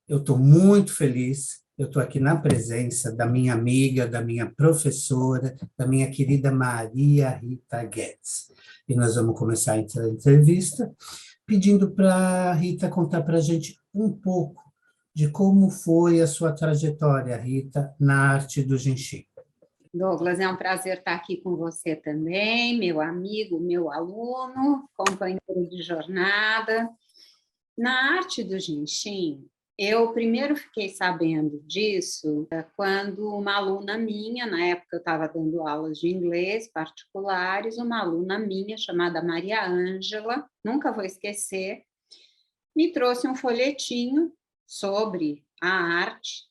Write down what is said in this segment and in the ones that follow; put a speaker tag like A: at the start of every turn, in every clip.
A: Eu estou muito feliz, eu estou aqui na presença da minha amiga, da minha professora, da minha querida Maria Rita Guedes. E nós vamos começar a entrevista pedindo para a Rita contar para a gente um pouco de como foi a sua trajetória, Rita, na arte do Jinchim.
B: Douglas, é um prazer estar aqui com você também, meu amigo, meu aluno, companheiro de jornada. Na arte do Jinchim, eu primeiro fiquei sabendo disso quando uma aluna minha, na época eu estava dando aulas de inglês particulares, uma aluna minha chamada Maria Ângela, nunca vou esquecer, me trouxe um folhetinho sobre a arte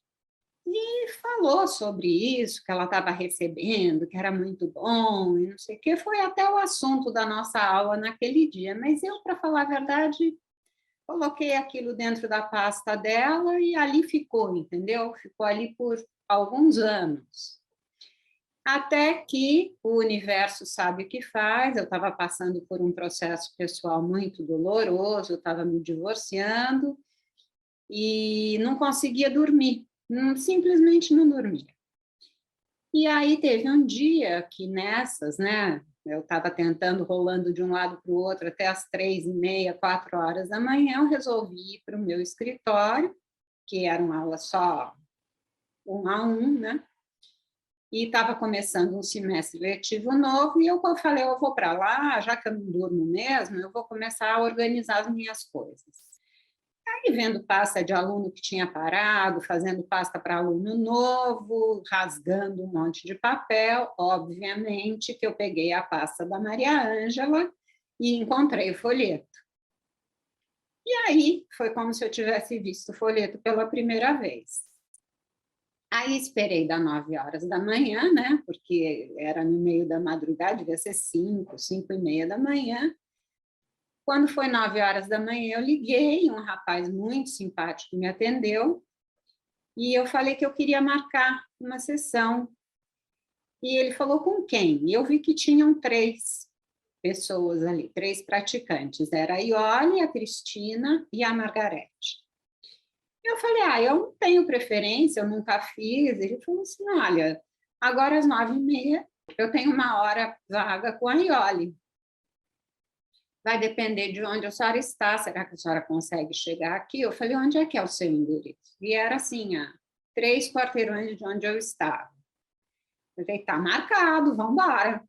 B: e falou sobre isso, que ela estava recebendo, que era muito bom, e não sei o quê. Foi até o assunto da nossa aula naquele dia, mas eu, para falar a verdade, coloquei aquilo dentro da pasta dela e ali ficou, entendeu? Ficou ali por alguns anos. Até que o universo sabe o que faz, eu estava passando por um processo pessoal muito doloroso, eu estava me divorciando e não conseguia dormir. Simplesmente não dormia. E aí teve um dia que nessas, né, eu estava tentando, rolando de um lado para o outro até as 3h30, 4 horas da manhã, eu resolvi ir para o meu escritório, que era uma aula só 1 a 1, né? E estava começando um semestre letivo novo, e eu falei, eu vou para lá, já que eu não durmo mesmo, eu vou começar a organizar as minhas coisas. Aí, vendo pasta de aluno que tinha parado, fazendo pasta para aluno novo, rasgando um monte de papel, obviamente que eu peguei a pasta da Maria Ângela e encontrei o folheto. E aí, foi como se eu tivesse visto o folheto pela primeira vez. Aí, esperei das 9 horas da manhã, né, porque era no meio da madrugada, devia ser 5h30 da manhã. Quando foi 9 horas da manhã, eu liguei, um rapaz muito simpático me atendeu, e eu falei que eu queria marcar uma sessão. E ele falou, com quem? E eu vi que tinham 3 pessoas ali, 3 praticantes. Era a Iole, a Cristina e a Margarete. Eu falei, eu não tenho preferência, eu nunca fiz. Ele falou assim, olha, agora às 9h30, eu tenho uma hora vaga com a Iole. Vai depender de onde a senhora está, será que a senhora consegue chegar aqui? Eu falei, onde é que é o seu endereço? E era assim, a 3 quarteirões de onde eu estava. Eu falei, está marcado, vamos embora.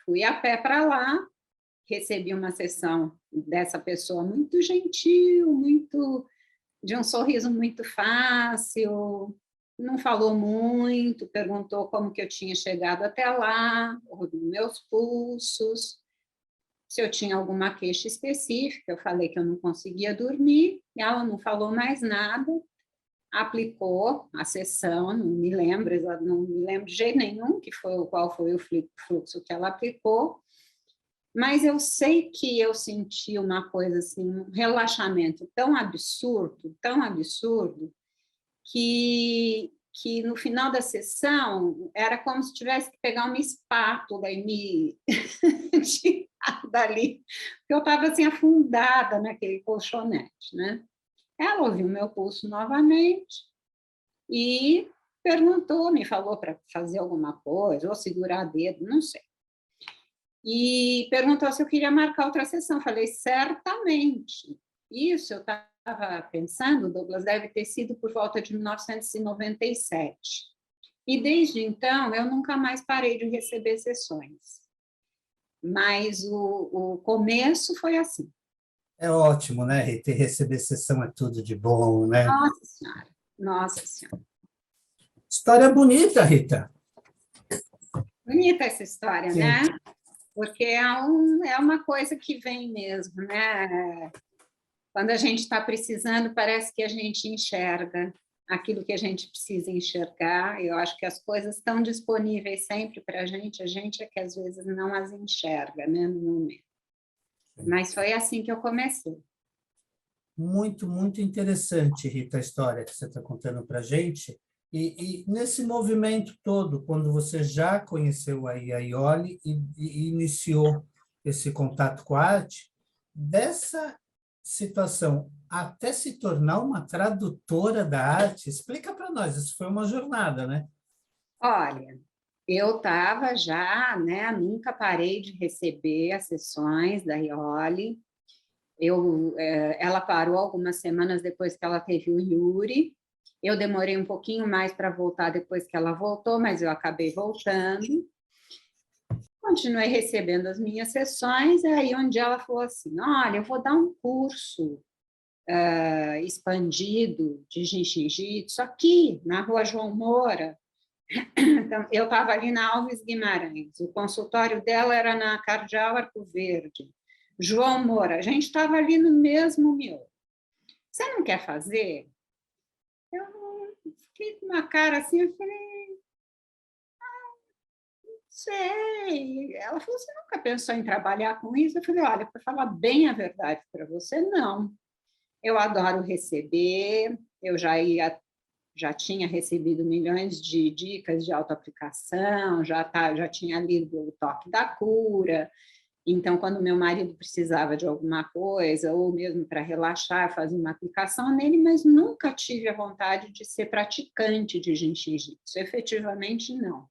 B: Fui a pé para lá, recebi uma sessão dessa pessoa muito gentil, de um sorriso muito fácil, não falou muito, perguntou como que eu tinha chegado até lá, ouviu meus pulsos, se eu tinha alguma queixa específica. Eu falei que eu não conseguia dormir, e ela não falou mais nada, aplicou a sessão, não me lembro de jeito nenhum qual foi o fluxo que ela aplicou, mas eu sei que eu senti uma coisa assim, um relaxamento tão absurdo, que no final da sessão era como se tivesse que pegar uma espátula e me tirar dali, porque eu estava assim afundada naquele colchonete, né? Ela ouviu meu pulso novamente e perguntou, me falou para fazer alguma coisa, ou segurar dedo, não sei. E perguntou se eu queria marcar outra sessão. Falei, certamente. Isso eu estava pensando, Douglas, deve ter sido por volta de 1997. E desde então, eu nunca mais parei de receber sessões. Mas o começo foi assim.
A: É ótimo, né, Rita? E receber sessão é tudo de bom, né?
B: Nossa Senhora, nossa Senhora.
A: História bonita, Rita.
B: Bonita essa história,
A: Sim.
B: né? Porque é uma coisa que vem mesmo, né? Quando a gente está precisando, parece que a gente enxerga aquilo que a gente precisa enxergar. Eu acho que as coisas estão disponíveis sempre para a gente é que às vezes não as enxerga, né, no momento. Mas foi assim que eu comecei.
A: Muito, muito interessante, Rita, a história que você está contando para a gente. E nesse movimento todo, quando você já conheceu a Iole e iniciou esse contato com a arte, dessa situação até se tornar uma tradutora da arte. Explica para nós, isso foi uma jornada, né?
B: Olha, eu estava já, né, nunca parei de receber as sessões da Iole. Ela parou algumas semanas depois que ela teve o Yuri. Eu demorei um pouquinho mais para voltar depois que ela voltou, mas eu acabei voltando. Continuei recebendo as minhas sessões, e aí um dia ela falou assim, olha, eu vou dar um curso expandido de Jiu-Jitsu aqui, na Rua João Moura. Então, eu estava ali na Alves Guimarães, o consultório dela era na Cardeal Arco Verde. João Moura, a gente estava ali no mesmo miolo. Você não quer fazer? Eu fiquei com uma cara assim, eu falei, não sei. Ela falou, você nunca pensou em trabalhar com isso? Eu falei, olha, para falar bem a verdade para você, não. Eu adoro receber, eu já tinha recebido milhões de dicas de autoaplicação, já tinha lido o Toque da Cura. Então, quando meu marido precisava de alguma coisa, ou mesmo para relaxar, fazia uma aplicação nele, mas nunca tive a vontade de ser praticante de Jiu-Jitsu, efetivamente não.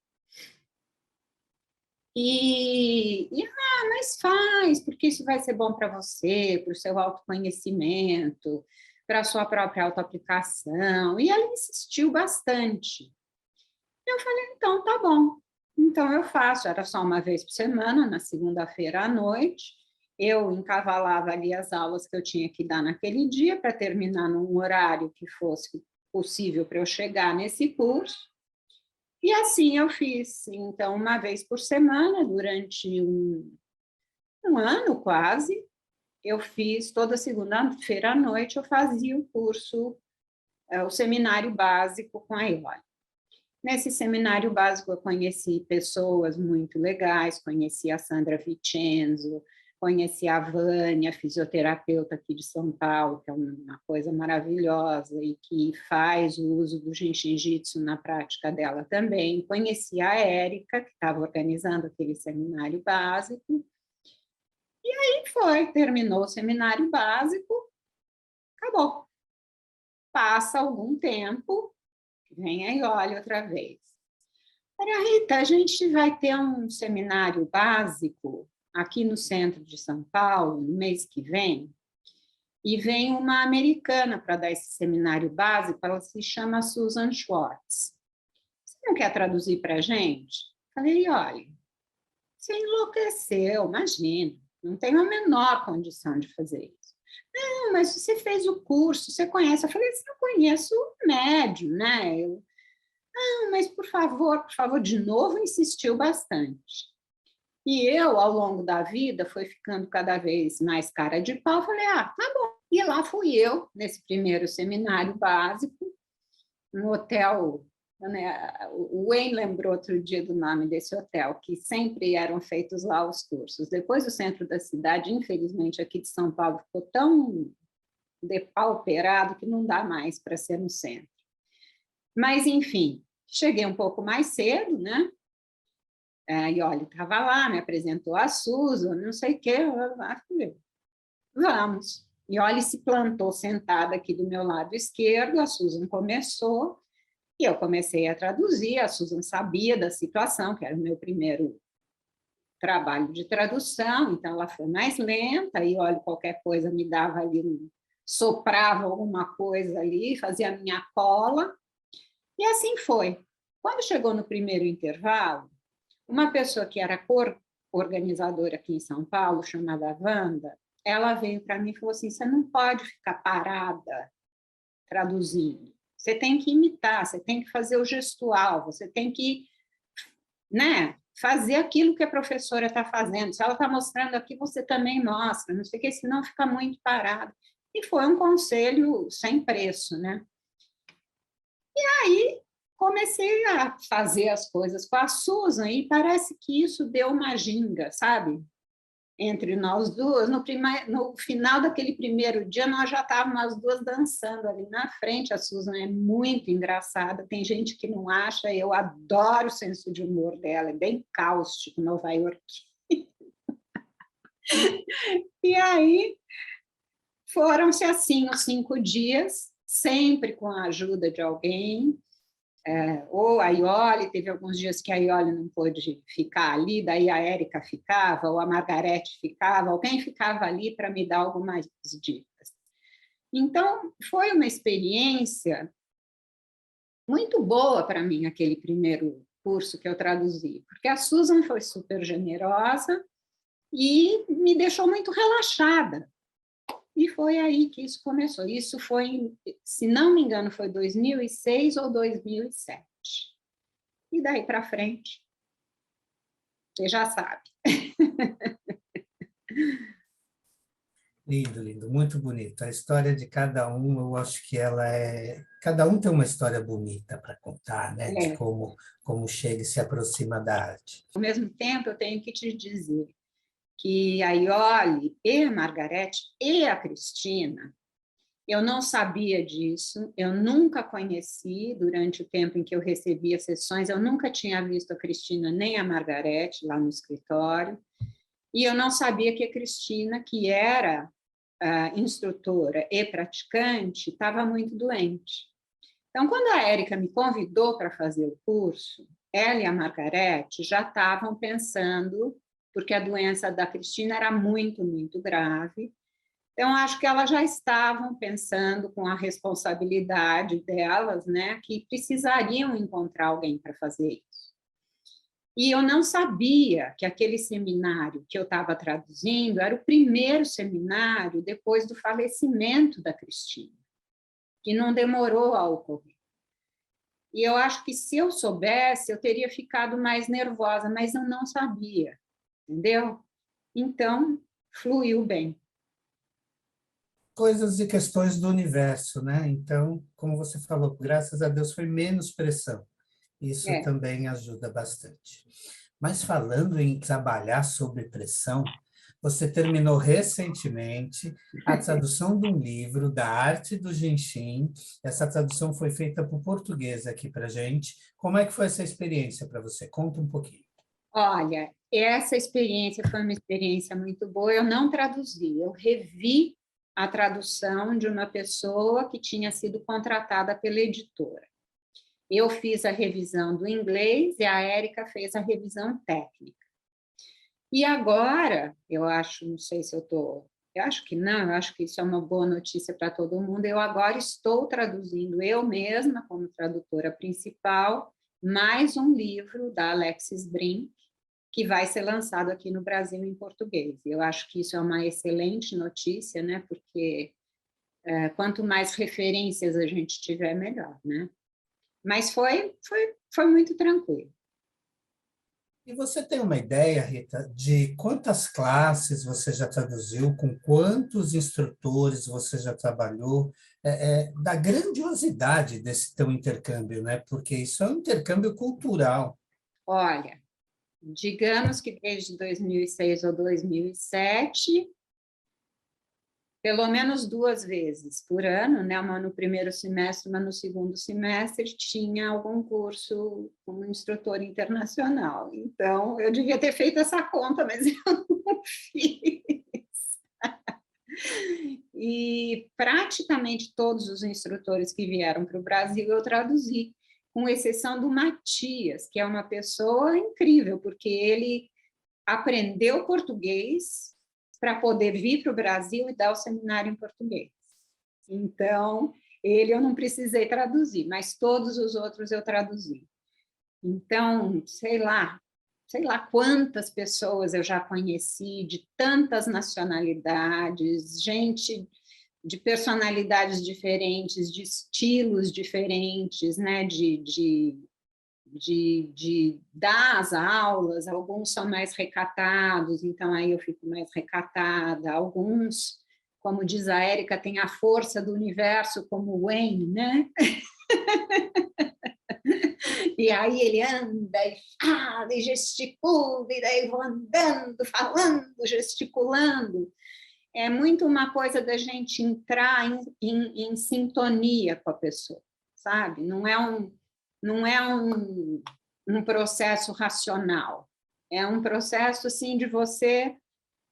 B: Mas faz, porque isso vai ser bom para você, para o seu autoconhecimento, para a sua própria autoaplicação. E ela insistiu bastante. Eu falei, então, tá bom. Então, eu faço. Era só uma vez por semana, na segunda-feira à noite. Eu encavalava ali as aulas que eu tinha que dar naquele dia, para terminar num horário que fosse possível para eu chegar nesse curso. E assim eu fiz. Então, uma vez por semana, durante um ano quase, eu fiz toda segunda-feira à noite, eu fazia o curso, o seminário básico com a Iole. Nesse seminário básico, eu conheci pessoas muito legais, conheci a Sandra Vicenzo, conheci a Vânia, fisioterapeuta aqui de São Paulo, que é uma coisa maravilhosa e que faz o uso do Jiu-Jitsu na prática dela também. Conheci a Érica, que estava organizando aquele seminário básico. E aí terminou o seminário básico, acabou. Passa algum tempo, vem aí, olha outra vez. Maria Rita, a gente vai ter um seminário básico aqui no centro de São Paulo, no mês que vem, e vem uma americana para dar esse seminário básico, ela se chama Susan Schwartz. Você não quer traduzir para a gente? Falei, olha, você enlouqueceu, imagina, não tenho a menor condição de fazer isso. Não, mas você fez o curso, você conhece. Eu falei, eu conheço médio, né? Não, mas por favor, de novo, insistiu bastante. E eu, ao longo da vida, fui ficando cada vez mais cara de pau, falei, tá bom. E lá fui eu, nesse primeiro seminário básico, no hotel, né? O Wayne lembrou outro dia do nome desse hotel, que sempre eram feitos lá os cursos. Depois o centro da cidade, infelizmente, aqui de São Paulo, ficou tão depauperado que não dá mais para ser no centro. Mas, enfim, cheguei um pouco mais cedo, né? E olha, estava lá, me apresentou a Susan, não sei o quê, falei, vamos. E olha, se plantou sentada aqui do meu lado esquerdo, a Susan começou, e eu comecei a traduzir, a Susan sabia da situação, que era o meu primeiro trabalho de tradução, então ela foi mais lenta, e olha, qualquer coisa me dava ali, soprava alguma coisa ali, fazia a minha cola, e assim foi. Quando chegou no primeiro intervalo, uma pessoa que era organizadora aqui em São Paulo, chamada Wanda, ela veio para mim e falou assim, você não pode ficar parada traduzindo, você tem que imitar, você tem que fazer o gestual, você tem que, né, fazer aquilo que a professora está fazendo. Se ela está mostrando aqui, você também mostra, não sei o que, senão fica muito parado. E foi um conselho sem preço, né? E aí comecei a fazer as coisas com a Susan e parece que isso deu uma ginga, sabe? Entre nós duas. No final daquele primeiro dia, nós já estávamos as duas dançando ali na frente. A Susan é muito engraçada, tem gente que não acha, eu adoro o senso de humor dela, é bem cáustico, nova-iorquino. E aí foram-se assim os 5 dias, sempre com a ajuda de alguém, ou a Iole, teve alguns dias que a Iole não pôde ficar ali, daí a Érica ficava, ou a Margarete ficava, alguém ficava ali para me dar algumas dicas. Então, foi uma experiência muito boa para mim, aquele primeiro curso que eu traduzi, porque a Susan foi super generosa e me deixou muito relaxada. E foi aí que isso começou. Isso foi, se não me engano, foi 2006 ou 2007. E daí para frente, você já sabe.
A: Lindo, lindo, muito bonito. A história de cada um, eu acho que ela é... Cada um tem uma história bonita para contar, né? De como chega e se aproxima da arte.
B: Ao mesmo tempo, eu tenho que te dizer que a Iole e a Margarete e a Cristina, eu não sabia disso, eu nunca conheci durante o tempo em que eu recebia sessões, eu nunca tinha visto a Cristina nem a Margarete lá no escritório, e eu não sabia que a Cristina, que era instrutora e praticante, estava muito doente. Então, quando a Érica me convidou para fazer o curso, ela e a Margarete já estavam pensando, porque a doença da Cristina era muito, muito grave. Então, acho que elas já estavam pensando com a responsabilidade delas, né, que precisariam encontrar alguém para fazer isso. E eu não sabia que aquele seminário que eu estava traduzindo era o primeiro seminário depois do falecimento da Cristina, que não demorou a ocorrer. E eu acho que se eu soubesse, eu teria ficado mais nervosa, mas eu não sabia, entendeu? Então, fluiu bem.
A: Coisas e questões do universo, né? Então, como você falou, graças a Deus foi menos pressão. Isso também ajuda bastante. Mas falando em trabalhar sob pressão, você terminou recentemente a tradução de um livro da arte do Genshin. Essa tradução foi feita para o português aqui para a gente. Como é que foi essa experiência para você? Conta um pouquinho.
B: Olha, essa experiência foi uma experiência muito boa. Eu não traduzi, eu revi a tradução de uma pessoa que tinha sido contratada pela editora. Eu fiz a revisão do inglês e a Érica fez a revisão técnica. E agora, eu acho, não sei se eu estou... Eu acho que não, eu acho que isso é uma boa notícia para todo mundo. Eu agora estou traduzindo eu mesma, como tradutora principal, mais um livro da Alexis Brink, que vai ser lançado aqui no Brasil em português. Eu acho que isso é uma excelente notícia, né? Porque quanto mais referências a gente tiver, melhor, né? Mas foi muito tranquilo.
A: E você tem uma ideia, Rita, de quantas classes você já traduziu, com quantos instrutores você já trabalhou, da grandiosidade desse teu intercâmbio, né? Porque isso é um intercâmbio cultural.
B: Olha, digamos que desde 2006 ou 2007, pelo menos 2 vezes por ano, né? Uma no primeiro semestre, uma no segundo semestre, tinha algum curso como instrutor internacional. Então, eu devia ter feito essa conta, mas eu não fiz. E praticamente todos os instrutores que vieram para o Brasil eu traduzi, com exceção do Matias, que é uma pessoa incrível, porque ele aprendeu português para poder vir para o Brasil e dar o seminário em português. Então, ele eu não precisei traduzir, mas todos os outros eu traduzi. Então, sei lá quantas pessoas eu já conheci, de tantas nacionalidades, gente de personalidades diferentes, de estilos diferentes, né? de dar as aulas, alguns são mais recatados, então aí eu fico mais recatada, alguns, como diz a Érica, tem a força do universo como o Wayne, né? E aí ele anda e fala e gesticula, e daí vou andando, falando, gesticulando. É muito uma coisa da gente entrar em sintonia com a pessoa, sabe? Não é um processo racional, é um processo assim de você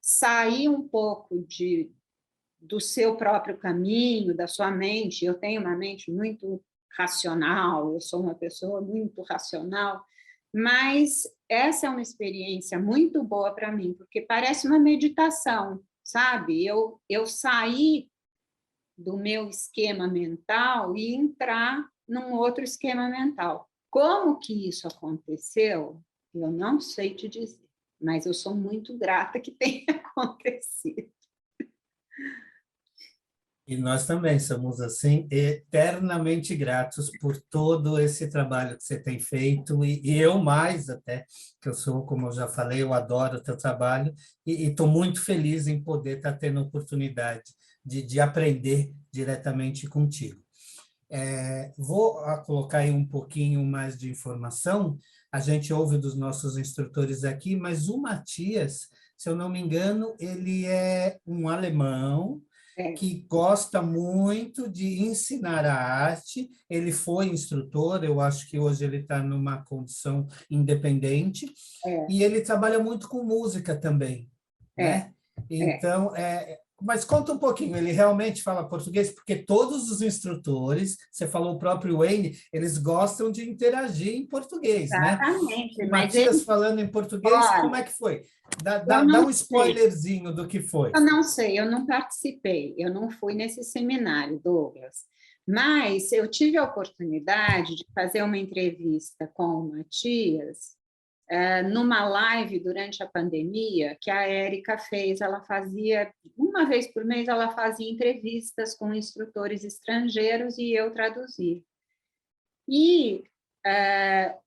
B: sair um pouco do seu próprio caminho, da sua mente. Eu tenho uma mente muito racional, eu sou uma pessoa muito racional, mas essa é uma experiência muito boa para mim, porque parece uma meditação, sabe? Eu sair do meu esquema mental e entrar num outro esquema mental. Como que isso aconteceu? Eu não sei te dizer, mas eu sou muito grata que tenha acontecido.
A: E nós também somos, assim, eternamente gratos por todo esse trabalho que você tem feito, e eu mais até, que eu sou, como eu já falei, eu adoro o teu trabalho, e estou muito feliz em poder estar tendo a oportunidade de aprender diretamente contigo. Vou colocar aí um pouquinho mais de informação. A gente ouve dos nossos instrutores aqui, mas o Matias, se eu não me engano, ele é um alemão que gosta muito de ensinar a arte. Ele foi instrutor, eu acho que hoje ele está numa condição independente, e ele trabalha muito com música também, né? Então, mas conta um pouquinho, ele realmente fala português? Porque todos os instrutores, você falou o próprio Wayne, eles gostam de interagir em português, né?
B: Exatamente, mas
A: Matias falando em português, como é que foi? Dá um spoilerzinho do que foi.
B: Eu não sei, eu não participei, eu não fui nesse seminário, Douglas, mas eu tive a oportunidade de fazer uma entrevista com o Matias numa live durante a pandemia que a Érica fez. Ela fazia, uma vez por mês, ela fazia entrevistas com instrutores estrangeiros e eu traduzia. E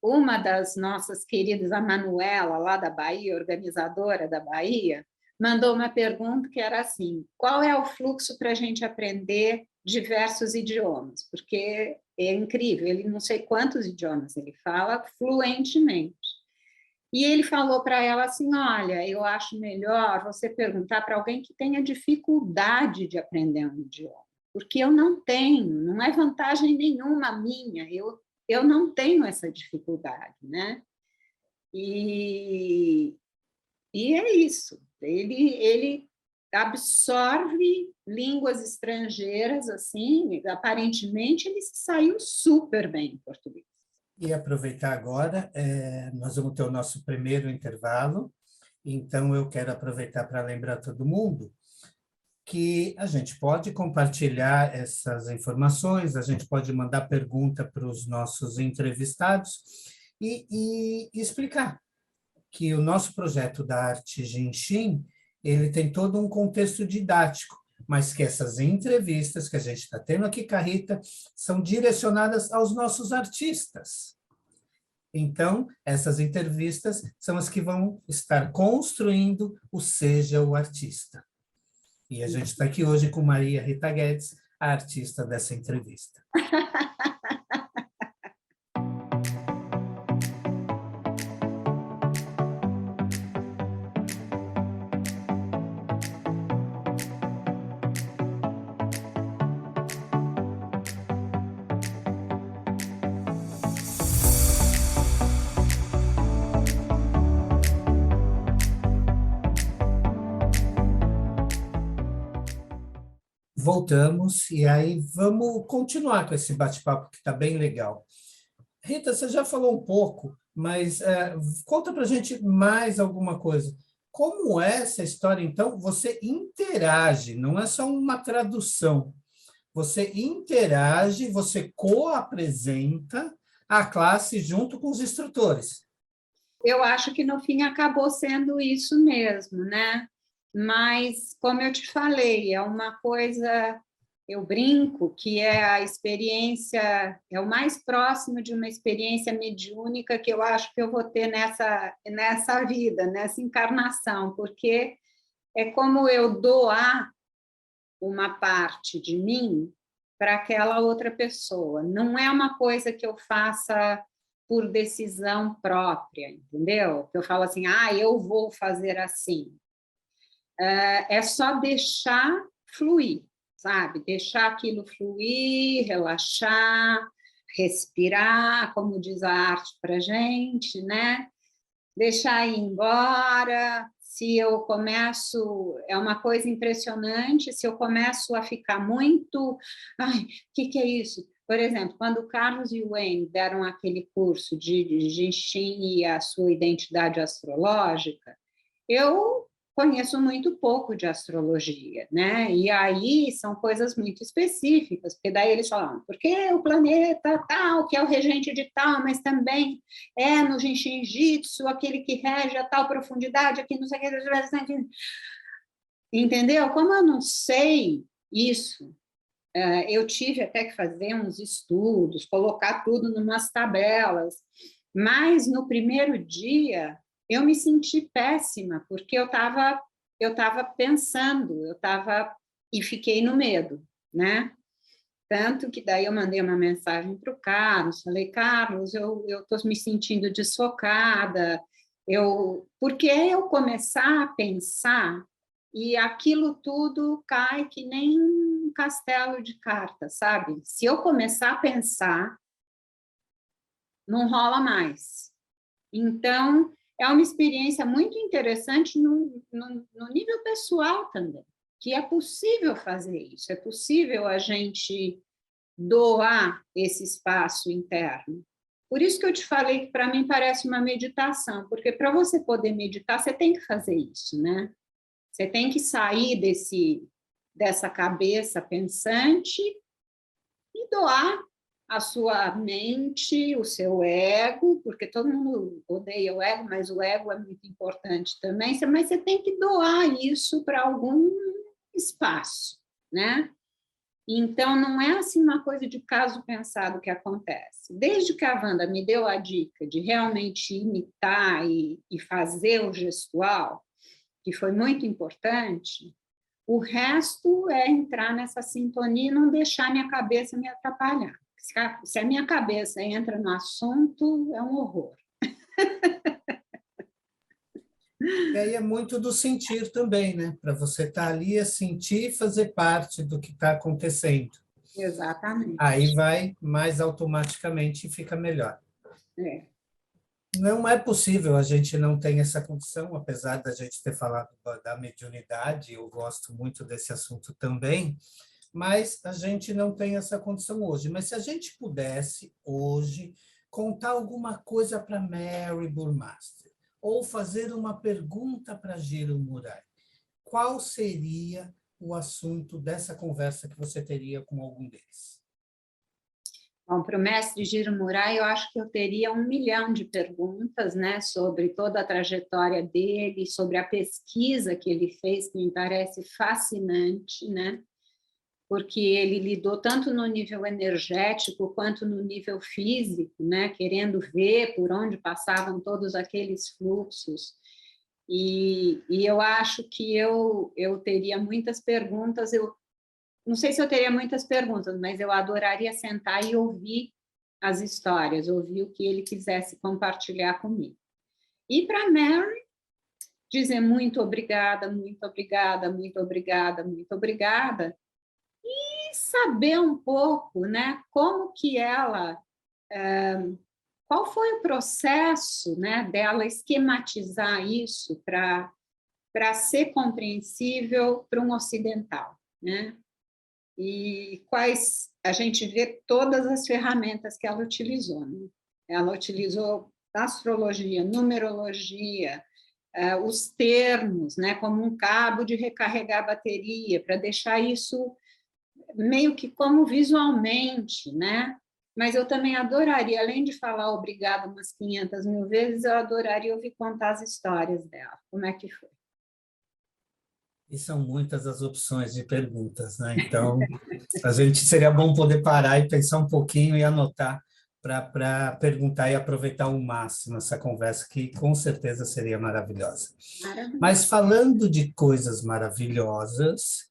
B: uma das nossas queridas, a Manuela, lá da Bahia, organizadora da Bahia, mandou uma pergunta que era assim: qual é o fluxo para a gente aprender diversos idiomas? Porque é incrível, ele não sei quantos idiomas ele fala fluentemente. E ele falou para ela assim: olha, eu acho melhor você perguntar para alguém que tenha dificuldade de aprender um idioma, porque eu não tenho, não é vantagem nenhuma minha, eu não tenho essa dificuldade, né? E é isso, ele absorve línguas estrangeiras, assim, aparentemente ele saiu super bem em português.
A: E aproveitar agora, nós vamos ter o nosso primeiro intervalo, então eu quero aproveitar para lembrar todo mundo que a gente pode compartilhar essas informações, a gente pode mandar pergunta para os nossos entrevistados e explicar que o nosso projeto da Arte Genshin, ele tem todo um contexto didático, mas que essas entrevistas que a gente está tendo aqui com a Rita são direcionadas aos nossos artistas. Então, essas entrevistas são as que vão estar construindo o Seja o Artista. E a gente está aqui hoje com Maria Rita Guedes, a artista dessa entrevista. Voltamos, e aí vamos continuar com esse bate-papo que está bem legal. Rita, você já falou um pouco, mas conta para a gente mais alguma coisa. Como é essa história, então? Você interage, não é só uma tradução. Você interage, você co-apresenta a classe junto com os instrutores.
B: Eu acho que no fim acabou sendo isso mesmo, né? Mas, como eu te falei, é uma coisa, eu brinco, que é a experiência, é o mais próximo de uma experiência mediúnica que eu acho que eu vou ter nessa vida, nessa encarnação, porque é como eu doar uma parte de mim para aquela outra pessoa. Não é uma coisa que eu faça por decisão própria, entendeu? Eu falo assim, eu vou fazer assim. É só deixar fluir, sabe? Deixar aquilo fluir, relaxar, respirar, como diz a arte para a gente, né? Deixar ir embora, se eu começo, é uma coisa impressionante, se eu começo a ficar muito, ai, o que é isso? Por exemplo, quando o Carlos e o Wayne deram aquele curso de Genshin e a sua identidade astrológica, eu conheço muito pouco de astrologia, né? E aí são coisas muito específicas, porque daí eles falam, porque o planeta tal, que é o regente de tal, mas também é no Genshin Jitsu, aquele que rege a tal profundidade, aqui não sei o que, entendeu? Como eu não sei isso, eu tive até que fazer uns estudos, colocar tudo em umas tabelas, mas no primeiro dia eu me senti péssima, porque eu estava pensando, e fiquei no medo, né? Tanto que daí eu mandei uma mensagem para o Carlos, falei, Carlos, eu estou me sentindo desfocada, porque eu começar a pensar e aquilo tudo cai que nem um castelo de cartas, sabe? Se eu começar a pensar, não rola mais. Então, é uma experiência muito interessante no nível pessoal também, que é possível fazer isso, é possível a gente doar esse espaço interno. Por isso que eu te falei que para mim parece uma meditação, porque para você poder meditar, você tem que fazer isso, né? Você tem que sair dessa cabeça pensante e doar a sua mente, o seu ego, porque todo mundo odeia o ego, mas o ego é muito importante também, mas você tem que doar isso para algum espaço, né? Então, não é assim uma coisa de caso pensado que acontece. Desde que a Wanda me deu a dica de realmente imitar e fazer o gestual, que foi muito importante, o resto é entrar nessa sintonia e não deixar minha cabeça me atrapalhar. Se a minha cabeça entra no assunto, é um horror.
A: E aí é muito do sentir também, né? Para você estar ali, é sentir e fazer parte do que está acontecendo.
B: Exatamente.
A: Aí vai mais automaticamente e fica melhor.
B: É.
A: Não é possível, a gente não tem essa condição, apesar da gente ter falado da mediunidade, eu gosto muito desse assunto também, mas a gente não tem essa condição hoje. Mas se a gente pudesse, hoje, contar alguma coisa para Mary Burmeister, ou fazer uma pergunta para Jiro Murai, qual seria o assunto dessa conversa que você teria com algum deles?
B: Bom, para o mestre Jiro Murai, eu acho que eu teria 1 milhão de perguntas, né, sobre toda a trajetória dele, sobre a pesquisa que ele fez, que me parece fascinante, né, porque ele lidou tanto no nível energético quanto no nível físico, né, querendo ver por onde passavam todos aqueles fluxos. E eu acho que eu teria muitas perguntas, não sei se eu teria muitas perguntas, mas eu adoraria sentar e ouvir as histórias, ouvir o que ele quisesse compartilhar comigo. E para Mary, dizer muito obrigada, muito obrigada, muito obrigada, muito obrigada, e saber um pouco, né, como que ela, qual foi o processo, né, dela esquematizar isso para ser compreensível para um ocidental, né? E quais a gente vê todas as ferramentas que ela utilizou, né? Ela utilizou astrologia, numerologia, os termos, né, como um cabo de recarregar a bateria, para deixar isso meio que como visualmente, né? Mas eu também adoraria, além de falar obrigada umas 500 mil vezes, eu adoraria ouvir contar as histórias dela. Como é que foi?
A: E são muitas as opções de perguntas, né? Então, a gente seria bom poder parar e pensar um pouquinho e anotar para perguntar e aproveitar ao máximo essa conversa, que com certeza seria maravilhosa. Mas falando de coisas maravilhosas,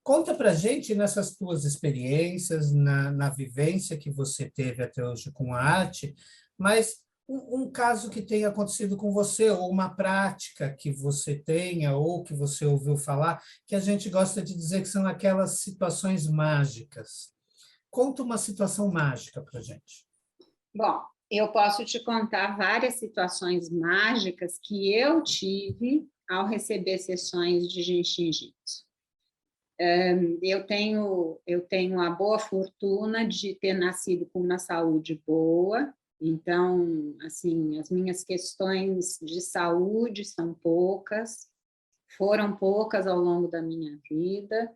A: conta para a gente nessas tuas experiências, na vivência que você teve até hoje com a arte, mas um caso que tenha acontecido com você, ou uma prática que você tenha, ou que você ouviu falar, que a gente gosta de dizer que são aquelas situações mágicas. Conta uma situação mágica para a gente.
B: Bom, eu posso te contar várias situações mágicas que eu tive ao receber sessões de Jinshin Jitsu. Eu tenho a boa fortuna de ter nascido com uma saúde boa, então, assim, as minhas questões de saúde são poucas, foram poucas ao longo da minha vida,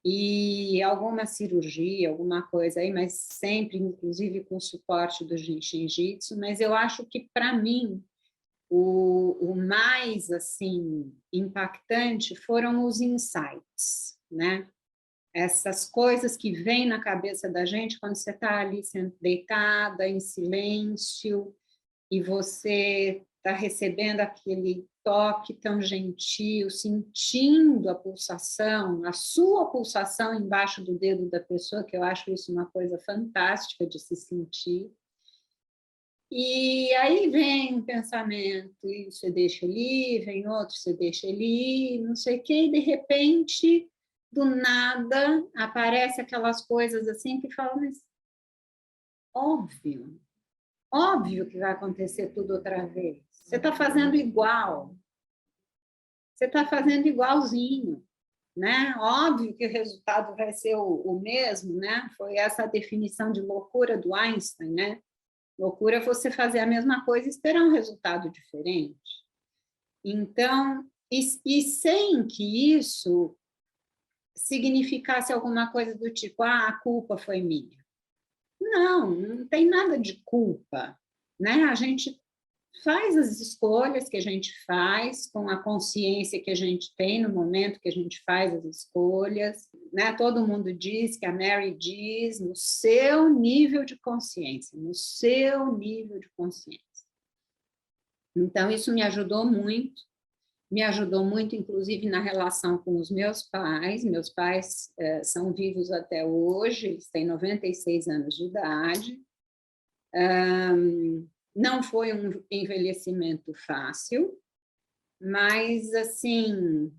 B: e alguma cirurgia, alguma coisa aí, mas sempre, inclusive, com suporte do Jinshin Jitsu, mas eu acho que, para mim, o mais, assim, impactante foram os insights, né? Essas coisas que vêm na cabeça da gente quando você está ali deitada, em silêncio, e você está recebendo aquele toque tão gentil, sentindo a sua pulsação embaixo do dedo da pessoa, que eu acho isso uma coisa fantástica de se sentir. E aí vem um pensamento, e você deixa ali, vem outro, você deixa ali, não sei o quê, e de repente, do nada, aparece aquelas coisas assim que falam, mas óbvio, óbvio que vai acontecer tudo outra vez. Você está fazendo igual. Você está fazendo igualzinho, né? Óbvio que o resultado vai ser o mesmo, né? Foi essa a definição de loucura do Einstein, né? Loucura é você fazer a mesma coisa e esperar um resultado diferente. Então, e sem que isso significasse alguma coisa do tipo, a culpa foi minha. Não tem nada de culpa, né? A gente faz as escolhas que a gente faz com a consciência que a gente tem no momento que a gente faz as escolhas, né? Todo mundo diz, que a Mary diz, no seu nível de consciência, no seu nível de consciência. Então, isso me ajudou muito, inclusive, na relação com os meus pais. Meus pais são vivos até hoje, eles têm 96 anos de idade. Não foi um envelhecimento fácil, mas, assim,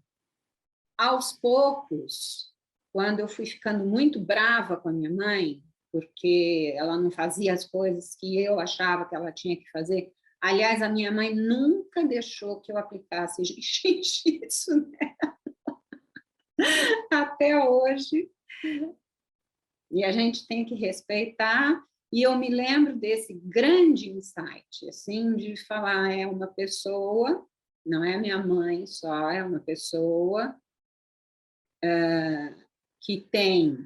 B: aos poucos, quando eu fui ficando muito brava com a minha mãe, porque ela não fazia as coisas que eu achava que ela tinha que fazer. Aliás, a minha mãe nunca deixou que eu aplicasse jiu-jitsu, né? Até hoje. E a gente tem que respeitar. E eu me lembro desse grande insight, assim, de falar, é uma pessoa, não é minha mãe só, é uma pessoa que tem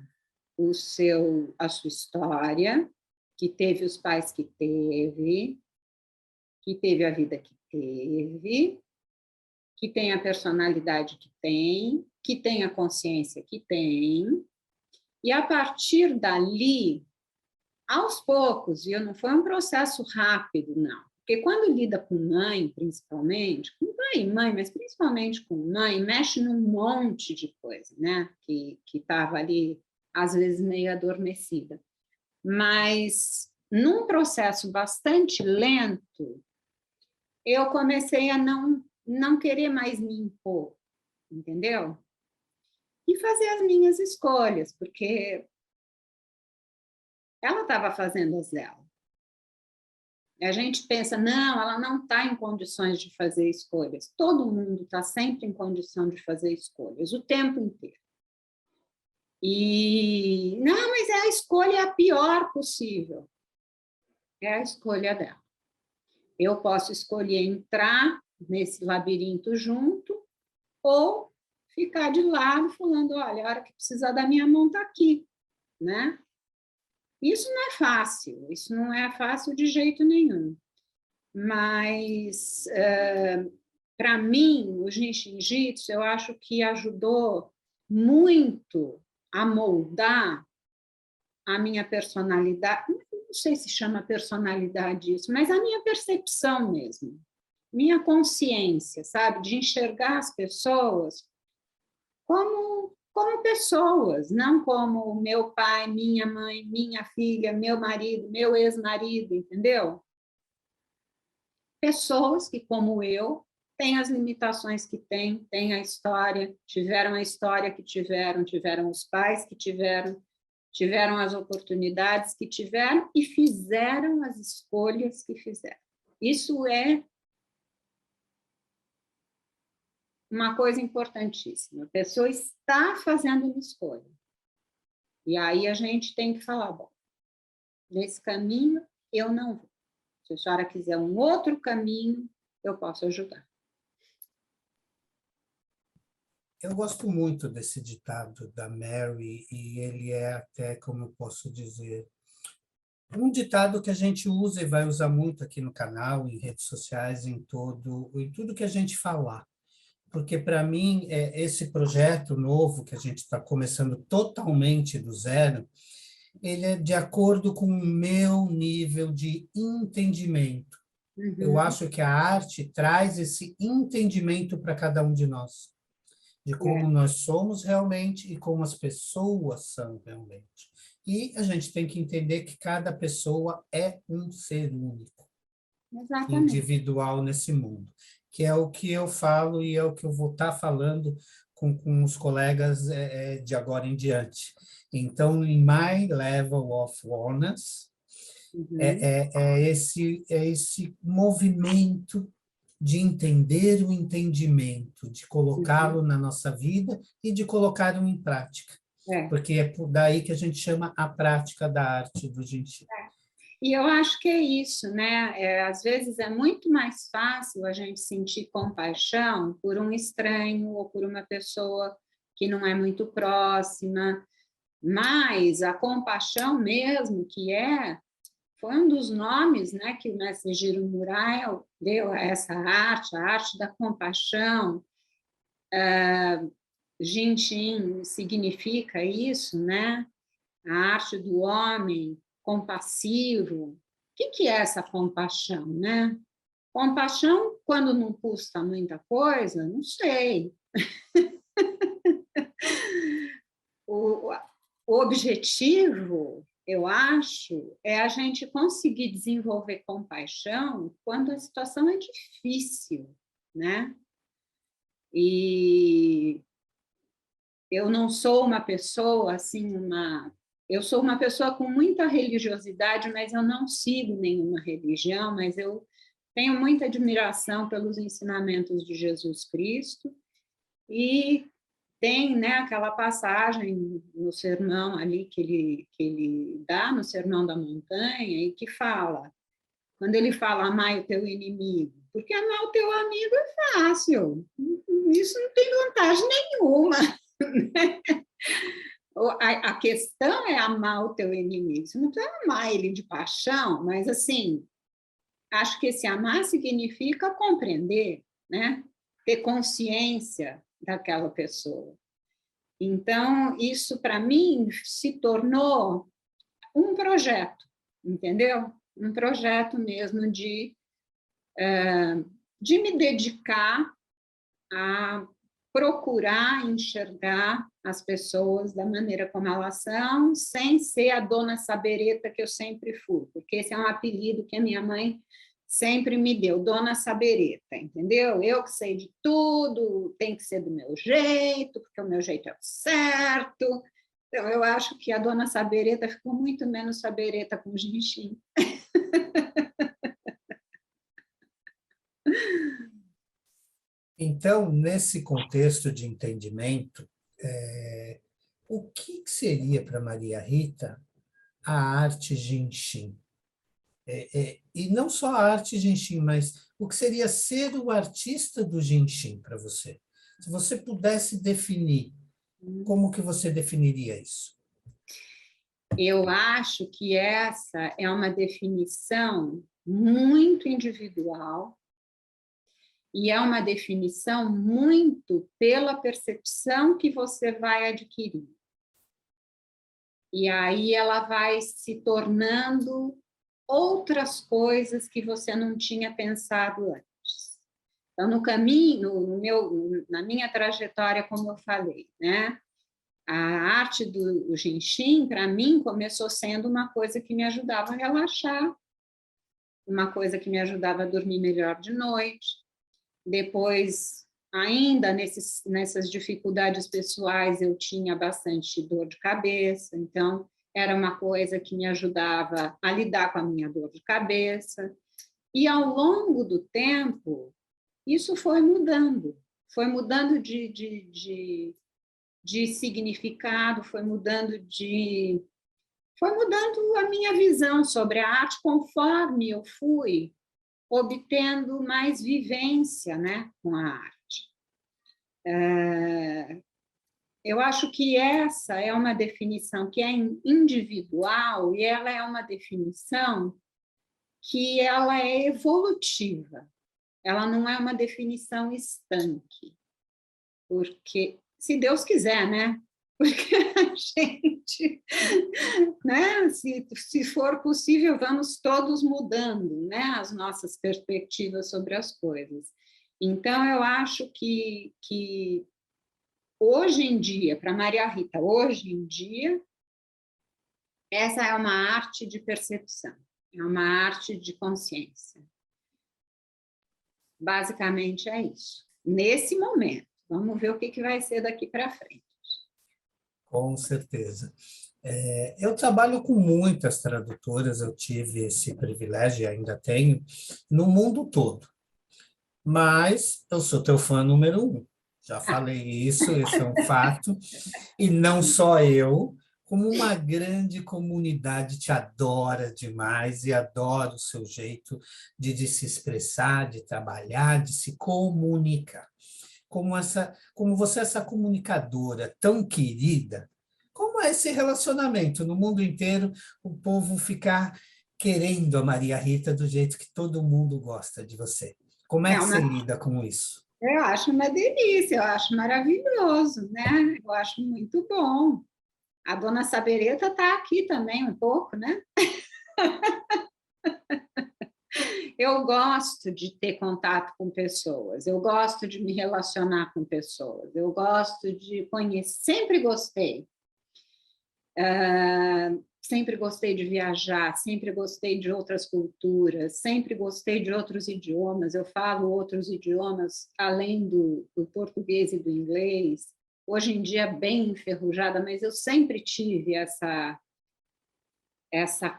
B: a sua história, que teve os pais que teve a vida que tem a personalidade que tem a consciência que tem, e a partir dali, aos poucos, e não foi um processo rápido, não, porque quando lida com mãe, principalmente, com pai e mãe, mas principalmente com mãe, mexe num monte de coisa, né, que estava ali, às vezes, meio adormecida. Mas, num processo bastante lento, eu comecei a não querer mais me impor, entendeu? E fazer as minhas escolhas, porque ela estava fazendo as dela. E a gente pensa, não, ela não está em condições de fazer escolhas. Todo mundo está sempre em condição de fazer escolhas, o tempo inteiro. E, não, mas a escolha é a pior possível. É a escolha dela. Eu posso escolher entrar nesse labirinto junto ou ficar de lado falando, olha, a hora que precisar da minha mão está aqui, né? Isso não é fácil de jeito nenhum. Mas, para mim, o Jinshin Jitsu, eu acho que ajudou muito a moldar a minha personalidade, não sei se chama personalidade isso, mas a minha percepção mesmo, minha consciência, sabe, de enxergar as pessoas como pessoas, não como meu pai, minha mãe, minha filha, meu marido, meu ex-marido, entendeu? Pessoas que, como eu, têm as limitações que têm a história, tiveram a história que tiveram os pais que tiveram, tiveram as oportunidades que tiveram e fizeram as escolhas que fizeram. Isso é uma coisa importantíssima. A pessoa está fazendo uma escolha. E aí a gente tem que falar, bom, nesse caminho eu não vou. Se a senhora quiser um outro caminho, eu posso ajudar.
A: Eu gosto muito desse ditado da Mary, e ele é até, como eu posso dizer, um ditado que a gente usa e vai usar muito aqui no canal, em redes sociais, em tudo que a gente falar. Porque, para mim, esse projeto novo, que a gente está começando totalmente do zero, ele é de acordo com o meu nível de entendimento. Eu acho que a arte traz esse entendimento para cada um de nós, de como nós somos realmente e como as pessoas são realmente. E a gente tem que entender que cada pessoa é um ser único, individual nesse mundo, que é o que eu falo e é o que eu vou estar falando com os colegas de agora em diante. Então, em My Level of Wellness, esse movimento de entender o entendimento, de colocá-lo na nossa vida e de colocá-lo em prática. Porque é por daí que a gente chama a prática da arte do Genshin.
B: E eu acho que é isso, né? Às vezes é muito mais fácil a gente sentir compaixão por um estranho ou por uma pessoa que não é muito próxima, mas a compaixão mesmo, foi um dos nomes, né, que o mestre Jiro Murai deu a essa arte, a arte da compaixão. Genshin significa isso, né? A arte do homem compassivo. O que é essa compaixão, né? Compaixão, quando não custa muita coisa, não sei. O objetivo, eu acho, é a gente conseguir desenvolver compaixão quando a situação é difícil, né? E eu não sou uma pessoa assim, eu sou uma pessoa com muita religiosidade, mas eu não sigo nenhuma religião, mas eu tenho muita admiração pelos ensinamentos de Jesus Cristo, e tem, né, aquela passagem no sermão ali que ele dá, no Sermão da Montanha, e que fala, quando ele fala, amai o teu inimigo, porque amar o teu amigo é fácil, isso não tem vantagem nenhuma. A questão é amar o teu inimigo, você não precisa amar ele de paixão, mas assim, acho que esse amar significa compreender, né? Ter consciência daquela pessoa. Então, isso para mim se tornou um projeto, entendeu? Um projeto mesmo de me dedicar a procurar enxergar as pessoas da maneira como elas são, sem ser a dona sabereta que eu sempre fui, porque esse é um apelido que a minha mãe sempre me deu, dona sabereta, entendeu? Eu que sei de tudo, tem que ser do meu jeito, porque o meu jeito é o certo. Então, eu acho que a dona sabereta ficou muito menos sabereta com o Genshin.
A: Então, nesse contexto de entendimento, o que seria para Maria Rita a arte Genshin? E não só a arte Genshin, mas o que seria ser o artista do Genshin para você? Se você pudesse definir, como que você definiria isso?
B: Eu acho que essa é uma definição muito individual e é uma definição muito pela percepção que você vai adquirir. E aí ela vai se tornando outras coisas que você não tinha pensado antes. Então, no caminho, na minha trajetória, como eu falei, né? A arte do Genshin, para mim, começou sendo uma coisa que me ajudava a relaxar, uma coisa que me ajudava a dormir melhor de noite. Depois, ainda nessas dificuldades pessoais, eu tinha bastante dor de cabeça, então era uma coisa que me ajudava a lidar com a minha dor de cabeça. E, ao longo do tempo, isso foi mudando de significado, foi mudando a minha visão sobre a arte conforme eu fui obtendo mais vivência, né, com a arte. Eu acho que essa é uma definição que é individual e ela é uma definição que ela é evolutiva. Ela não é uma definição estanque, porque, se Deus quiser, né? Porque a gente, né? Se for possível, vamos todos mudando, né? As nossas perspectivas sobre as coisas. Então, eu acho que hoje em dia, para Maria Rita, hoje em dia, essa é uma arte de percepção, é uma arte de consciência. Basicamente é isso. Nesse momento, vamos ver o que vai ser daqui para frente.
A: Com certeza. Eu trabalho com muitas tradutoras, eu tive esse privilégio e ainda tenho, no mundo todo. Mas eu sou teu fã número 1. Já falei isso, esse é um fato. E não só eu, como uma grande comunidade te adora demais e adora o seu jeito de se expressar, de trabalhar, de se comunicar. Como você é essa comunicadora tão querida, como é esse relacionamento no mundo inteiro, o povo ficar querendo a Maria Rita do jeito que todo mundo gosta de você? Como é que você lida com isso?
B: Eu acho uma delícia, eu acho maravilhoso, né? Eu acho muito bom. A dona Sabereta está aqui também um pouco, né? Eu gosto de ter contato com pessoas, eu gosto de me relacionar com pessoas, eu gosto de conhecer, sempre gostei. Sempre gostei de viajar, sempre gostei de outras culturas, sempre gostei de outros idiomas. Eu falo outros idiomas além do português e do inglês. Hoje em dia, bem enferrujada, mas eu sempre tive essa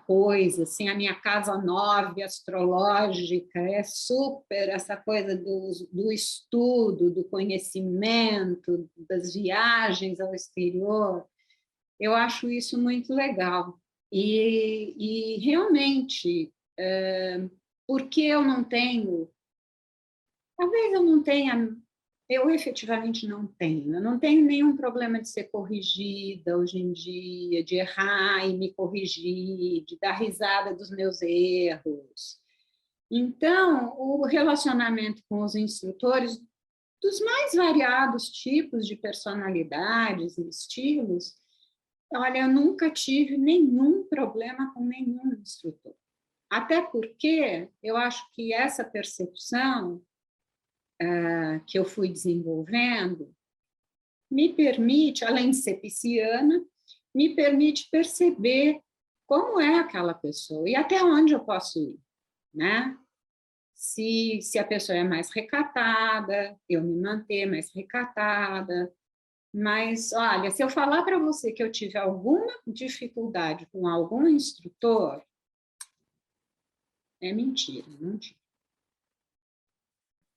B: coisa, assim, a minha casa 9 astrológica é super essa coisa do estudo, do conhecimento, das viagens ao exterior. Eu acho isso muito legal. E realmente, porque eu não tenho, talvez eu não tenha, eu efetivamente não tenho, eu não tenho nenhum problema de ser corrigida hoje em dia, de errar e me corrigir, de dar risada dos meus erros. Então, o relacionamento com os instrutores dos mais variados tipos de personalidades e estilos, olha, eu nunca tive nenhum problema com nenhum instrutor. Até porque eu acho que essa percepção que eu fui desenvolvendo me permite, além de ser pisciana, me permite perceber como é aquela pessoa e até onde eu posso ir, né? Se a pessoa é mais recatada, eu me manter mais recatada. Mas, olha, se eu falar para você que eu tive alguma dificuldade com algum instrutor, é mentira, mentira.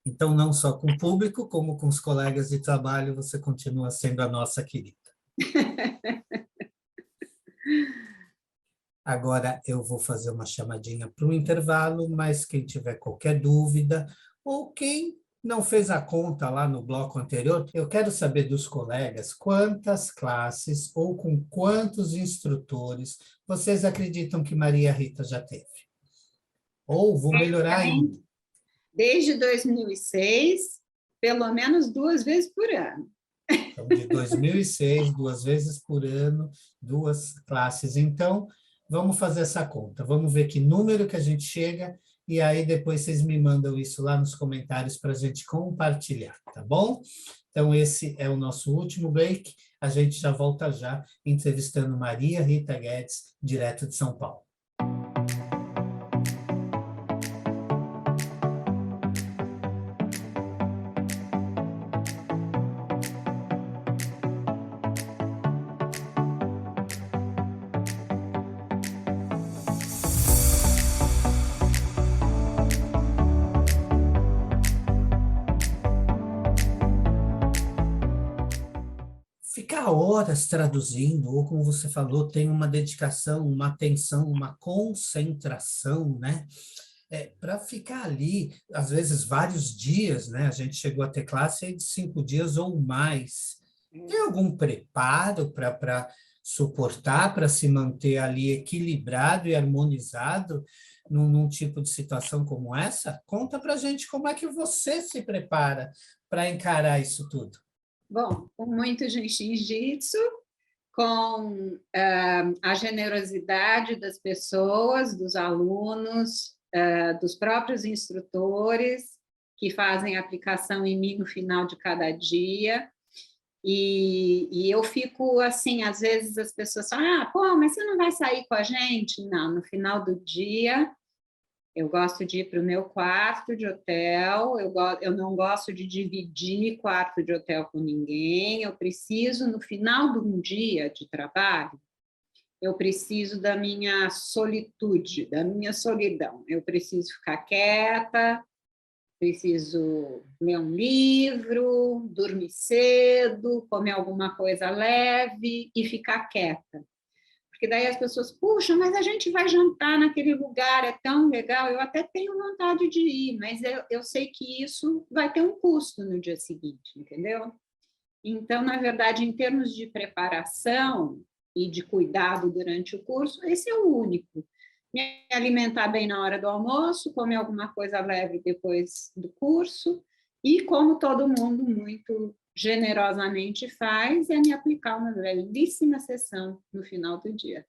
A: Então, não só com o público, como com os colegas de trabalho, você continua sendo a nossa querida. Agora eu vou fazer uma chamadinha para o intervalo, mas quem tiver qualquer dúvida, ou quem não fez a conta lá no bloco anterior, eu quero saber dos colegas quantas classes ou com quantos instrutores vocês acreditam que Maria Rita já teve. Ou vou melhorar ainda.
B: Desde 2006, pelo menos 2 vezes por ano.
A: Então, de 2006, 2 vezes por ano, 2 classes. Então, vamos fazer essa conta. Vamos ver que número que a gente chega e aí depois vocês me mandam isso lá nos comentários para a gente compartilhar, tá bom? Então, esse é o nosso último break. A gente já volta já entrevistando Maria Rita Guedes, direto de São Paulo. ficar horas traduzindo, ou como você falou, tem uma dedicação, uma atenção, uma concentração, né? Para ficar ali, às vezes, vários dias, né? A gente chegou a ter classe aí de 5 dias ou mais. Tem algum preparo para suportar, para se manter ali equilibrado e harmonizado num tipo de situação como essa? Conta para a gente como é que você se prepara para encarar isso tudo.
B: Bom, com muito jiu-jitsu, com a generosidade das pessoas, dos alunos, dos próprios instrutores que fazem aplicação em mim no final de cada dia. E eu fico assim, às vezes as pessoas falam, pô, mas você não vai sair com a gente? Não, no final do dia, eu gosto de ir para o meu quarto de hotel, eu não gosto de dividir quarto de hotel com ninguém, eu preciso, no final de um dia de trabalho, eu preciso da minha solitude, da minha solidão, eu preciso ficar quieta, preciso ler um livro, dormir cedo, comer alguma coisa leve e ficar quieta. Porque daí as pessoas, puxa, mas a gente vai jantar naquele lugar, é tão legal, eu até tenho vontade de ir, mas eu sei que isso vai ter um custo no dia seguinte, entendeu? Então, na verdade, em termos de preparação e de cuidado durante o curso, esse é o único. Me alimentar bem na hora do almoço, comer alguma coisa leve depois do curso, e como todo mundo muito generosamente faz, é me aplicar uma belíssima sessão no final do dia.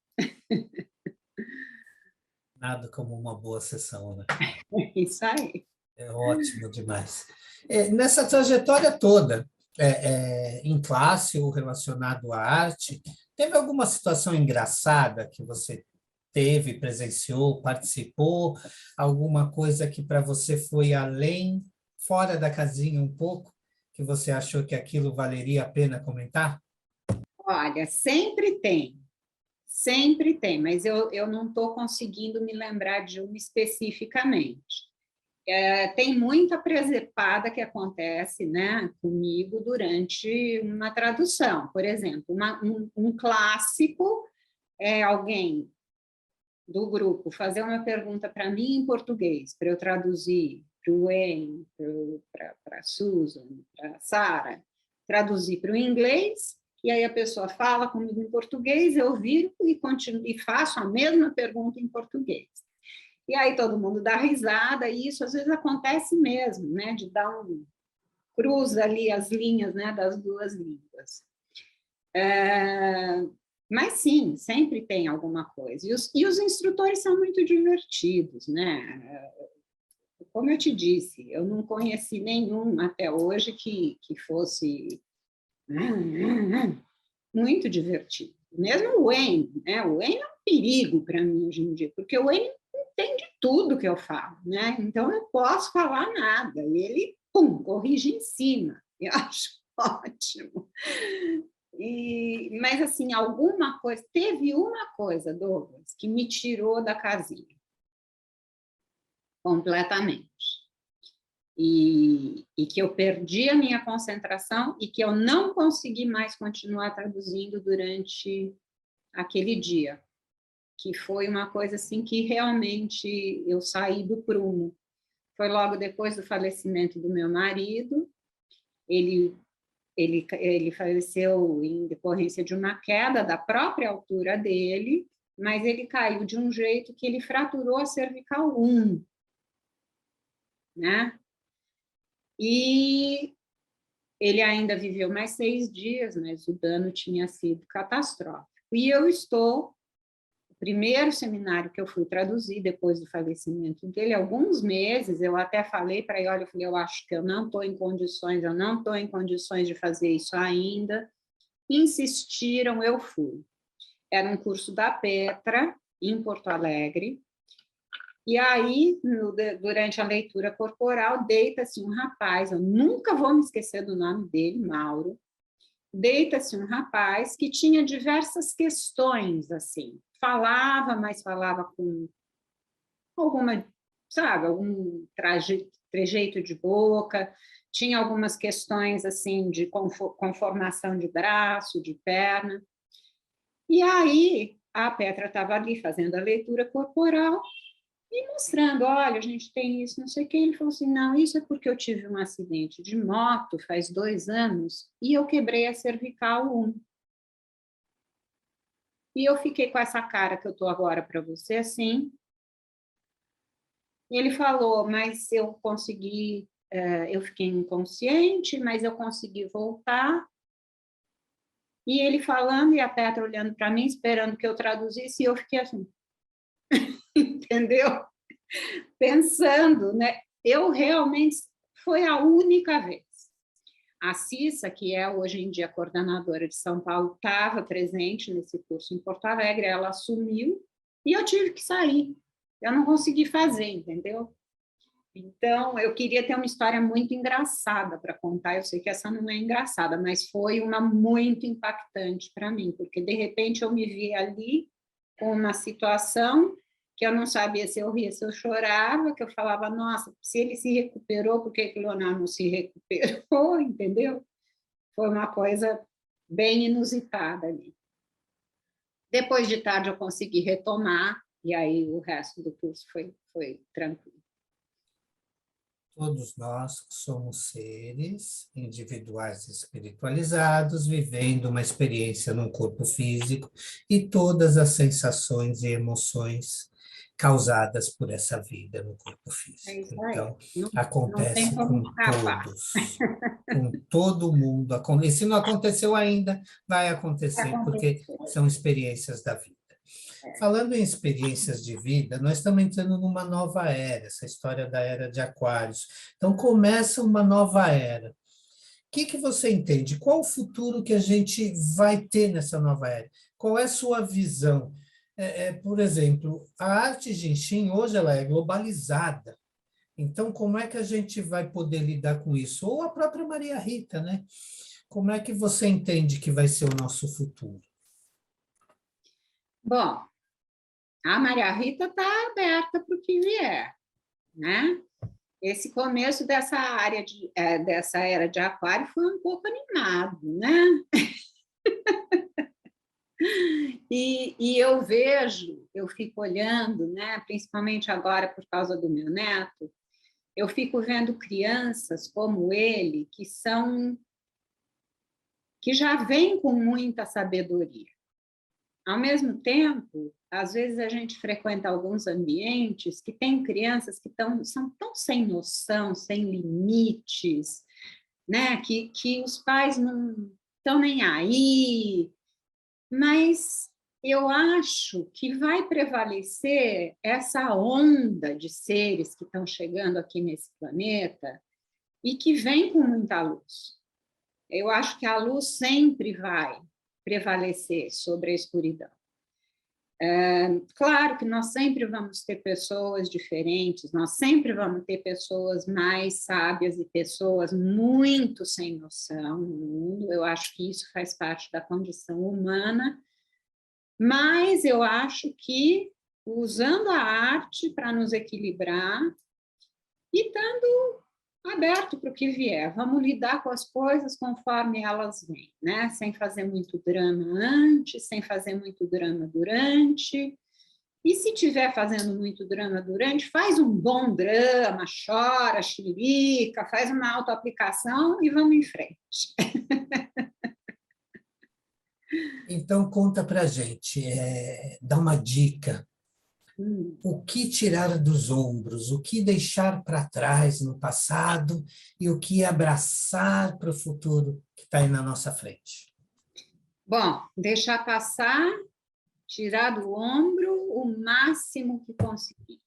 A: Nada como uma boa sessão, né?
B: Isso aí.
A: É ótimo demais. Nessa trajetória toda, em classe ou relacionado à arte, teve alguma situação engraçada que você teve, presenciou, participou? Alguma coisa que para você foi além, fora da casinha um pouco, que você achou que aquilo valeria a pena comentar?
B: Olha, sempre tem, mas eu não estou conseguindo me lembrar de uma especificamente. Tem muita presepada que acontece, né, comigo durante uma tradução. Por exemplo, um clássico é alguém do grupo fazer uma pergunta para mim em português, para eu traduzir para o Wayne, para a Susan, para a Sarah, traduzir para o inglês, e aí a pessoa fala comigo em português, eu viro e continuo, e faço a mesma pergunta em português. E aí todo mundo dá risada, e isso às vezes acontece mesmo, né, de dar um cruza ali as linhas, né, das duas línguas. Mas sim, sempre tem alguma coisa. E os instrutores são muito divertidos, né? Como eu te disse, eu não conheci nenhum até hoje que fosse muito divertido. Mesmo o Wayne, né? O Wayne é um perigo para mim hoje em dia, porque o Wayne entende tudo que eu falo, né? Então eu posso falar nada, e ele, pum, corrige em cima. Eu acho ótimo. Mas, assim, alguma coisa... Teve uma coisa, Douglas, que me tirou da casinha. Completamente. E que eu perdi a minha concentração e que eu não consegui mais continuar traduzindo durante aquele dia. Que foi uma coisa, assim, que realmente eu saí do prumo. Foi logo depois do falecimento do meu marido. Ele faleceu em decorrência de uma queda da própria altura dele, mas ele caiu de um jeito que ele fraturou a cervical 1, né? E ele ainda viveu mais 6 dias, mas o dano tinha sido catastrófico. E eu estou... O primeiro seminário que eu fui traduzir depois do falecimento dele, alguns meses, eu até falei para ele, olha, eu falei, eu acho que eu não estou em condições de fazer isso ainda. Insistiram, eu fui. Era um curso da Petra, em Porto Alegre, e aí, durante a leitura corporal, deita-se um rapaz, eu nunca vou me esquecer do nome dele, Mauro, deita-se um rapaz que tinha diversas questões, assim, falava, mas falava com alguma, sabe, algum trejeito de boca, tinha algumas questões assim de conformação de braço, de perna. E aí a Petra estava ali fazendo a leitura corporal e mostrando, olha, a gente tem isso, não sei o que. Ele falou assim, não, isso é porque eu tive um acidente de moto faz 2 anos e eu quebrei a cervical 1. E eu fiquei com essa cara que eu estou agora para você, assim. E ele falou, mas eu consegui, eu fiquei inconsciente, mas eu consegui voltar. E ele falando e a Petra olhando para mim, esperando que eu traduzisse, e eu fiquei assim, entendeu? Pensando, né? Eu realmente, foi a única vez. A Cissa, que é hoje em dia coordenadora de São Paulo, estava presente nesse curso em Porto Alegre, ela assumiu e eu tive que sair. Eu não consegui fazer, entendeu? Então, eu queria ter uma história muito engraçada para contar. Eu sei que essa não é engraçada, mas foi uma muito impactante para mim, porque de repente eu me vi ali com uma situação que eu não sabia se eu ria, se eu chorava, que eu falava, nossa, se ele se recuperou, por que o Leonardo não se recuperou, entendeu? Foi uma coisa bem inusitada ali. Depois de tarde eu consegui retomar, e aí o resto do curso foi tranquilo.
A: Todos nós somos seres individuais espiritualizados, vivendo uma experiência num corpo físico e todas as sensações e emoções causadas por essa vida no corpo físico. Então,
B: não tem
A: acontece
B: como
A: com
B: escapar.
A: todos, com todo mundo. E se não aconteceu ainda, vai acontecer, porque são experiências da vida. Falando em experiências de vida, nós estamos entrando numa nova era, essa história da era de Aquários. Então, começa uma nova era. O que você entende? Qual o futuro que a gente vai ter nessa nova era? Qual é a sua visão? Por exemplo, a arte Jinshin hoje ela é globalizada. Então, como é que a gente vai poder lidar com isso? Ou a própria Maria Rita, né? Como é que você entende que vai ser o nosso futuro?
B: Bom, a Maria Rita está aberta para o que vier, né? Esse começo dessa dessa era de Aquário foi um pouco animado, né? E eu vejo, eu fico olhando, né? Principalmente agora por causa do meu neto, eu fico vendo crianças como ele que já vêm com muita sabedoria. Ao mesmo tempo, às vezes a gente frequenta alguns ambientes que tem crianças que são tão sem noção, sem limites, né? Que os pais não estão nem aí, mas eu acho que vai prevalecer essa onda de seres que estão chegando aqui nesse planeta e que vem com muita luz. Eu acho que a luz sempre vai prevalecer sobre a escuridão. Claro que nós sempre vamos ter pessoas diferentes, nós sempre vamos ter pessoas mais sábias e pessoas muito sem noção no mundo. Eu acho que isso faz parte da condição humana, mas eu acho que usando a arte para nos equilibrar e estando aberto para o que vier, vamos lidar com as coisas conforme elas vêm, né? Sem fazer muito drama antes, sem fazer muito drama durante. E se estiver fazendo muito drama durante, faz um bom drama, chora, chilica, faz uma autoaplicação e vamos em frente.
A: Então, conta para a gente, dá uma dica. O que tirar dos ombros, o que deixar para trás no passado e o que abraçar para o futuro que está aí na nossa frente?
B: Bom, deixar passar, tirar do ombro o máximo que conseguir.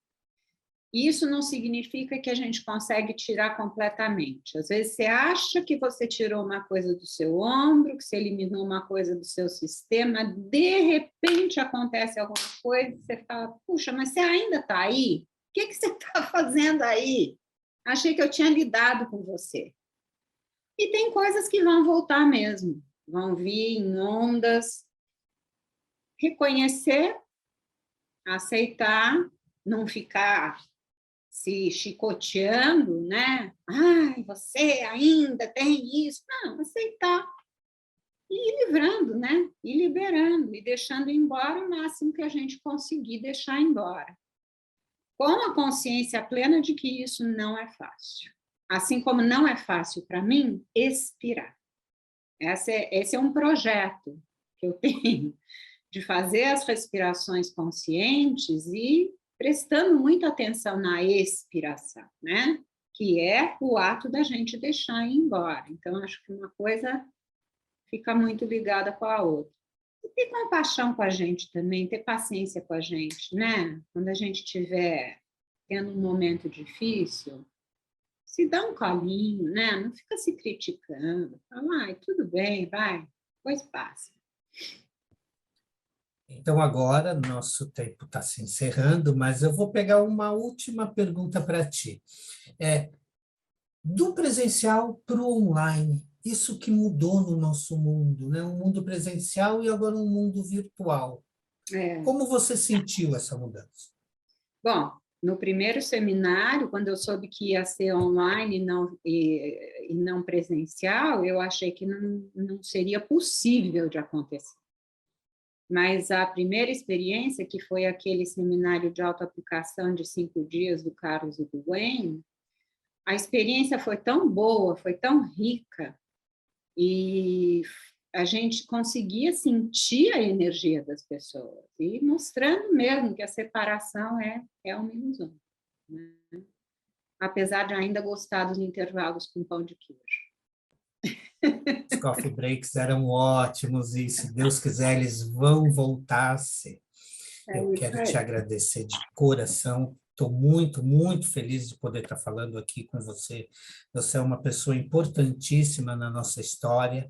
B: Isso não significa que a gente consegue tirar completamente. Às vezes você acha que você tirou uma coisa do seu ombro, que você eliminou uma coisa do seu sistema, de repente acontece alguma coisa, você fala, puxa, mas você ainda está aí? O que você está fazendo aí? Achei que eu tinha lidado com você. E tem coisas que vão voltar mesmo, vão vir em ondas. Reconhecer, aceitar, não ficar se chicoteando, né? Ai, você ainda tem isso. Não, aceitar e ir livrando, né? E liberando, e deixando embora o máximo que a gente conseguir deixar embora. Com a consciência plena de que isso não é fácil. Assim como não é fácil para mim expirar. Esse é um projeto que eu tenho, de fazer as respirações conscientes e prestando muita atenção na expiração, né? Que é o ato da gente deixar ir embora. Então, acho que uma coisa fica muito ligada com a outra. E ter compaixão com a gente também, ter paciência com a gente, né? Quando a gente estiver tendo um momento difícil, se dá um calinho, né? Não fica se criticando. Fala, ai, tudo bem, vai, depois passa.
A: Então, agora, nosso tempo está se encerrando, mas eu vou pegar uma última pergunta para ti. Do presencial para o online, isso que mudou no nosso mundo, né? Um mundo presencial e agora um mundo virtual. Como você sentiu essa mudança?
B: Bom, no primeiro seminário, quando eu soube que ia ser online e não presencial, eu achei que não seria possível de acontecer. Mas a primeira experiência, que foi aquele seminário de autoaplicação de 5 dias do Carlos e do Wayne, a experiência foi tão boa, foi tão rica, e a gente conseguia sentir a energia das pessoas, e mostrando mesmo que a separação é uma ilusão, né? Apesar de ainda gostar dos intervalos com pão de queijo.
A: Os coffee breaks eram ótimos e, se Deus quiser, eles vão voltar a ser. Eu quero te agradecer de coração. Estou muito, muito feliz de poder estar falando aqui com você. Você é uma pessoa importantíssima na nossa história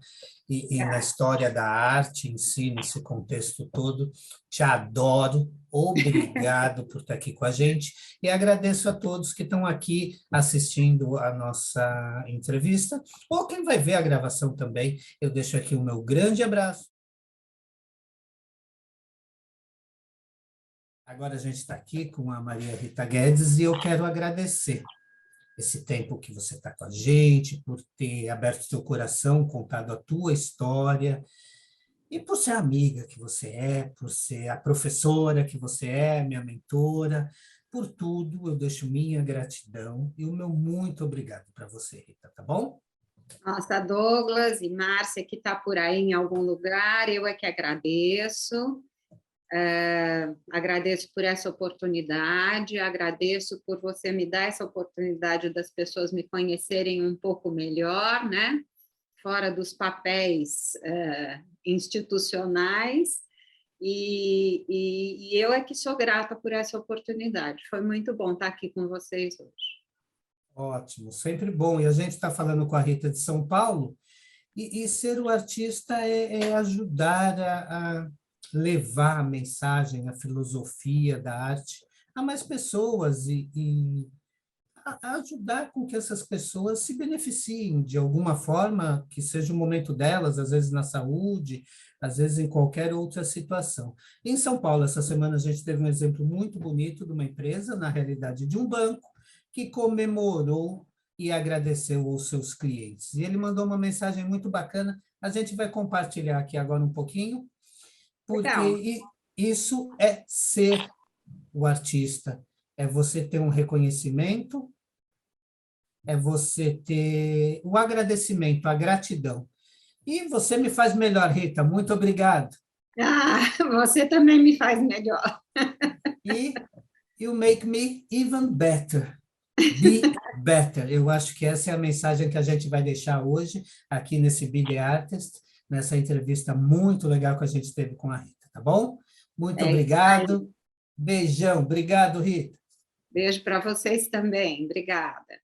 A: e na história da arte em si, nesse contexto todo. Te adoro. Obrigado por estar aqui com a gente e agradeço a todos que estão aqui assistindo a nossa entrevista, ou quem vai ver a gravação também. Eu deixo aqui o meu grande abraço. Agora a gente está aqui com a Maria Rita Guedes e eu quero agradecer esse tempo que você está com a gente, por ter aberto seu coração, contado a tua história, e por ser a amiga que você é, por ser a professora que você é, minha mentora, por tudo, eu deixo minha gratidão e o meu muito obrigado para você, Rita, tá bom?
B: Nossa, Douglas e Márcia, que está por aí em algum lugar, eu é que agradeço. Agradeço por essa oportunidade, agradeço por você me dar essa oportunidade das pessoas me conhecerem um pouco melhor, né? Fora dos papéis institucionais, e eu é que sou grata por essa oportunidade. Foi muito bom estar aqui com vocês hoje.
A: Ótimo, sempre bom. E a gente está falando com a Rita de São Paulo, e ser o artista é ajudar a levar a mensagem, a filosofia da arte a mais pessoas e a ajudar com que essas pessoas se beneficiem de alguma forma, que seja o momento delas, às vezes na saúde, às vezes em qualquer outra situação. Em São Paulo, essa semana, a gente teve um exemplo muito bonito de uma empresa, na realidade de um banco, que comemorou e agradeceu aos seus clientes. E ele mandou uma mensagem muito bacana, a gente vai compartilhar aqui agora um pouquinho, porque isso é ser o artista, é você ter um reconhecimento, é você ter o agradecimento, a gratidão. E você me faz melhor, Rita, muito obrigado.
B: Você também me faz melhor.
A: E you make me even better. Be better. Eu acho que essa é a mensagem que a gente vai deixar hoje aqui nesse Be the Artist, nessa entrevista muito legal que a gente teve com a Rita, tá bom? Muito obrigado. Beijão. Obrigado, Rita.
B: Beijo para vocês também. Obrigada.